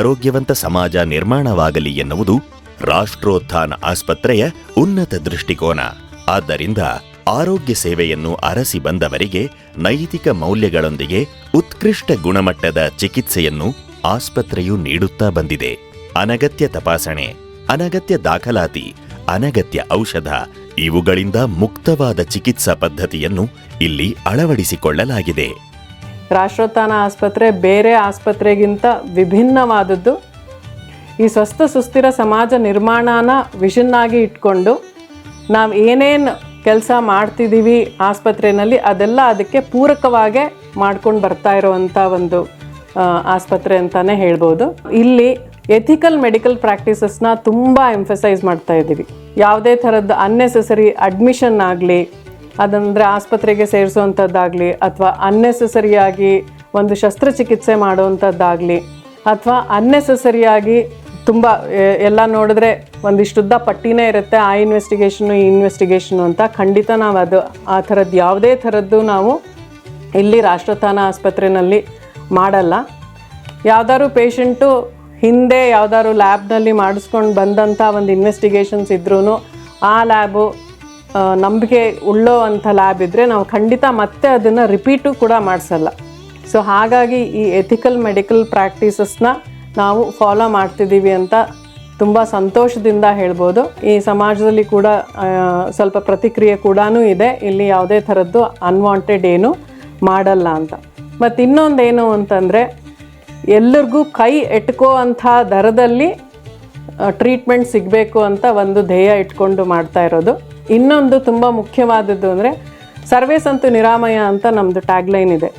ಆರೋಗ್ಯವಂತ ಸಮಾಜ ನಿರ್ಮಾಣವಾಗಲಿ ಎನ್ನುವುದು ರಾಷ್ಟ್ರೋತ್ಥಾನ ಆಸ್ಪತ್ರೆಯ ಉನ್ನತ ದೃಷ್ಟಿಕೋನ. ಆದ್ದರಿಂದ ಆರೋಗ್ಯ ಸೇವೆಯನ್ನು ಅರಸಿ ಬಂದವರಿಗೆ ನೈತಿಕ ಮೌಲ್ಯಗಳೊಂದಿಗೆ ಉತ್ಕೃಷ್ಟ ಗುಣಮಟ್ಟದ ಚಿಕಿತ್ಸೆಯನ್ನು ಆಸ್ಪತ್ರೆಯು ನೀಡುತ್ತಾ ಬಂದಿದೆ. ಅನಗತ್ಯ ತಪಾಸಣೆ, ಅನಗತ್ಯ ದಾಖಲಾತಿ, ಅನಗತ್ಯ ಔಷಧ ಇವುಗಳಿಂದ ಮುಕ್ತವಾದ ಚಿಕಿತ್ಸಾ ಪದ್ಧತಿಯನ್ನು ಇಲ್ಲಿ ಅಳವಡಿಸಿಕೊಳ್ಳಲಾಗಿದೆ. ರಾಷ್ಟ್ರೋತ್ಥಾನ ಆಸ್ಪತ್ರೆ ಬೇರೆ ಆಸ್ಪತ್ರೆಗಿಂತ ವಿಭಿನ್ನವಾದದ್ದು. ಈ ಸ್ವಸ್ಥ ಸುಸ್ಥಿರ ಸಮಾಜ ನಿರ್ಮಾಣನ ವಿಷನ್ ಆಗಿ ಇಟ್ಕೊಂಡು ನಾವು ಏನೇನು ಕೆಲಸ ಮಾಡ್ತಿದ್ದೀವಿ ಆಸ್ಪತ್ರೆಯಲ್ಲಿ ಅದೆಲ್ಲ ಅದಕ್ಕೆ ಪೂರಕವಾಗೇ ಮಾಡ್ಕೊಂಡು ಬರ್ತಾ ಇರೋವಂಥ ಒಂದು ಆಸ್ಪತ್ರೆ ಅಂತಲೇ ಹೇಳ್ಬೋದು. ಇಲ್ಲಿ ಎಥಿಕಲ್ ಮೆಡಿಕಲ್ ಪ್ರಾಕ್ಟೀಸಸ್ನ ತುಂಬ ಎಂಫಸೈಸ್ ಮಾಡ್ತಾ ಇದ್ದೀವಿ. ಯಾವುದೇ ಥರದ್ದು ಅನ್ನೆಸೆಸರಿ ಅಡ್ಮಿಷನ್ ಆಗಲಿ, ಅದಂದರೆ ಆಸ್ಪತ್ರೆಗೆ ಸೇರಿಸುವಂಥದ್ದಾಗಲಿ, ಅಥವಾ ಅನ್ನೆಸೆಸರಿಯಾಗಿ ಒಂದು ಶಸ್ತ್ರಚಿಕಿತ್ಸೆ ಮಾಡುವಂಥದ್ದಾಗಲಿ, ಅಥವಾ ಅನ್ನೆಸೆಸರಿಯಾಗಿ ತುಂಬ ಎಲ್ಲ ನೋಡಿದ್ರೆ ಒಂದಿಷ್ಟುದ್ದ ಪಟ್ಟಿನೇ ಇರುತ್ತೆ, ಆ ಇನ್ವೆಸ್ಟಿಗೇಷನು ಈ ಇನ್ವೆಸ್ಟಿಗೇಷನು ಅಂತ. ಖಂಡಿತ ನಾವು ಆ ಥರದ್ದು ಯಾವುದೇ ಥರದ್ದು ನಾವು ಇಲ್ಲಿ ರಾಷ್ಟ್ರೋತ್ಥಾನ ಆಸ್ಪತ್ರೆಯಲ್ಲಿ ಮಾಡಲ್ಲ. ಯಾವ್ದಾದ್ರು ಪೇಷಂಟು ಹಿಂದೆ ಯಾವ್ದಾದ್ರು ಲ್ಯಾಬ್ನಲ್ಲಿ ಮಾಡಿಸ್ಕೊಂಡು ಬಂದಂಥ ಒಂದು ಇನ್ವೆಸ್ಟಿಗೇಷನ್ಸ್ ಇದ್ರೂ ಆ ಲ್ಯಾಬು ನಂಬಿಕೆ ಉಳ್ಳೋ ಅಂಥ ಲ್ಯಾಬ್ ಇದ್ದರೆ ನಾವು ಖಂಡಿತ ಮತ್ತೆ ಅದನ್ನು ರಿಪೀಟು ಕೂಡ ಮಾಡಿಸಲ್ಲ. ಸೊ ಹಾಗಾಗಿ ಈ ಎಥಿಕಲ್ ಮೆಡಿಕಲ್ ಪ್ರಾಕ್ಟೀಸಸ್ನ ನಾವು ಫಾಲೋ ಮಾಡ್ತಿದ್ದೀವಿ ಅಂತ ತುಂಬ ಸಂತೋಷದಿಂದ ಹೇಳ್ಬೋದು. ಈ ಸಮಾಜದಲ್ಲಿ ಕೂಡ ಸ್ವಲ್ಪ ಪ್ರತಿಕ್ರಿಯೆ ಕೂಡ ಇದೆ, ಇಲ್ಲಿ ಯಾವುದೇ ಥರದ್ದು ಅನ್ವಾಂಟೆಡ್ ಏನು ಮಾಡಲ್ಲ ಅಂತ. ಮತ್ತು ಇನ್ನೊಂದೇನು ಅಂತಂದರೆ ಎಲ್ಲರಿಗೂ ಕೈ ಎಟ್ಕೋ ಅಂಥ ದರದಲ್ಲಿ ಟ್ರೀಟ್ಮೆಂಟ್ ಸಿಗಬೇಕು ಅಂತ ಒಂದು ಧ್ಯೇಯ ಇಟ್ಕೊಂಡು ಮಾಡ್ತಾ ಇರೋದು. ಇನ್ನೊಂದು ತುಂಬ ಮುಖ್ಯವಾದದ್ದು ಅಂದರೆ ಸರ್ವೇ ಸಂತು ನಿರಾಮಯ ಅಂತ ನಮ್ಮದು ಟ್ಯಾಗ್ಲೈನ್ ಇದೆ.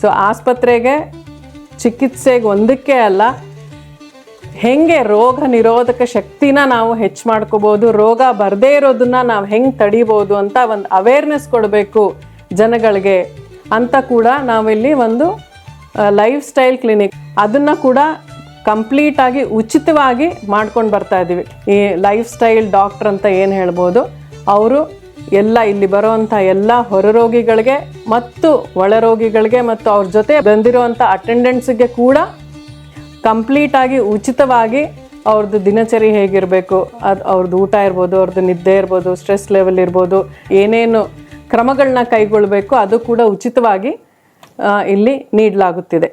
ಸೊ ಆಸ್ಪತ್ರೆಗೆ ಚಿಕಿತ್ಸೆಗೆ ಒಂದಕ್ಕೆ ಅಲ್ಲ, ಹೆಂಗೆ ರೋಗ ನಿರೋಧಕ ಶಕ್ತಿನ ನಾವು ಹೆಚ್ಚು ಮಾಡ್ಕೋಬೋದು, ರೋಗ ಬರದೇ ಇರೋದನ್ನ ನಾವು ಹೆಂಗೆ ತಡಿಬೋದು ಅಂತ ಒಂದು ಅವೇರ್ನೆಸ್ ಕೊಡಬೇಕು ಜನಗಳಿಗೆ ಅಂತ ಕೂಡ ನಾವಿಲ್ಲಿ ಒಂದು ಲೈಫ್ ಸ್ಟೈಲ್ ಕ್ಲಿನಿಕ್ ಅದನ್ನು ಕೂಡ ಕಂಪ್ಲೀಟಾಗಿ ಉಚಿತವಾಗಿ ಮಾಡ್ಕೊಂಡು ಬರ್ತಾ ಇದ್ದೀವಿ. ಈ ಲೈಫ್ ಸ್ಟೈಲ್ ಡಾಕ್ಟ್ರ್ ಅಂತ ಏನು ಹೇಳ್ಬೋದು, ಅವರು ಎಲ್ಲ ಇಲ್ಲಿ ಬರೋವಂಥ ಎಲ್ಲ ಹೊರ ರೋಗಿಗಳಿಗೆ ಮತ್ತು ಒಳ ರೋಗಿಗಳಿಗೆ ಮತ್ತು ಅವ್ರ ಜೊತೆ ಬಂದಿರೋವಂಥ ಅಟೆಂಡೆಂಟ್ಸಿಗೆ ಕೂಡ ಕಂಪ್ಲೀಟಾಗಿ ಉಚಿತವಾಗಿ ಅವ್ರದ್ದು ದಿನಚರಿ ಹೇಗಿರಬೇಕು, ಅದು ಅವ್ರದ್ದು ಊಟ ಇರ್ಬೋದು, ಅವ್ರದ್ದು ನಿದ್ದೆ ಇರ್ಬೋದು, ಸ್ಟ್ರೆಸ್ ಲೆವೆಲ್ ಇರ್ಬೋದು, ಏನೇನು ಕ್ರಮಗಳನ್ನ ಕೈಗೊಳ್ಳಬೇಕು ಅದು ಕೂಡ ಉಚಿತವಾಗಿ ಇಲ್ಲಿ ನೀಡಲಾಗುತ್ತಿದೆ.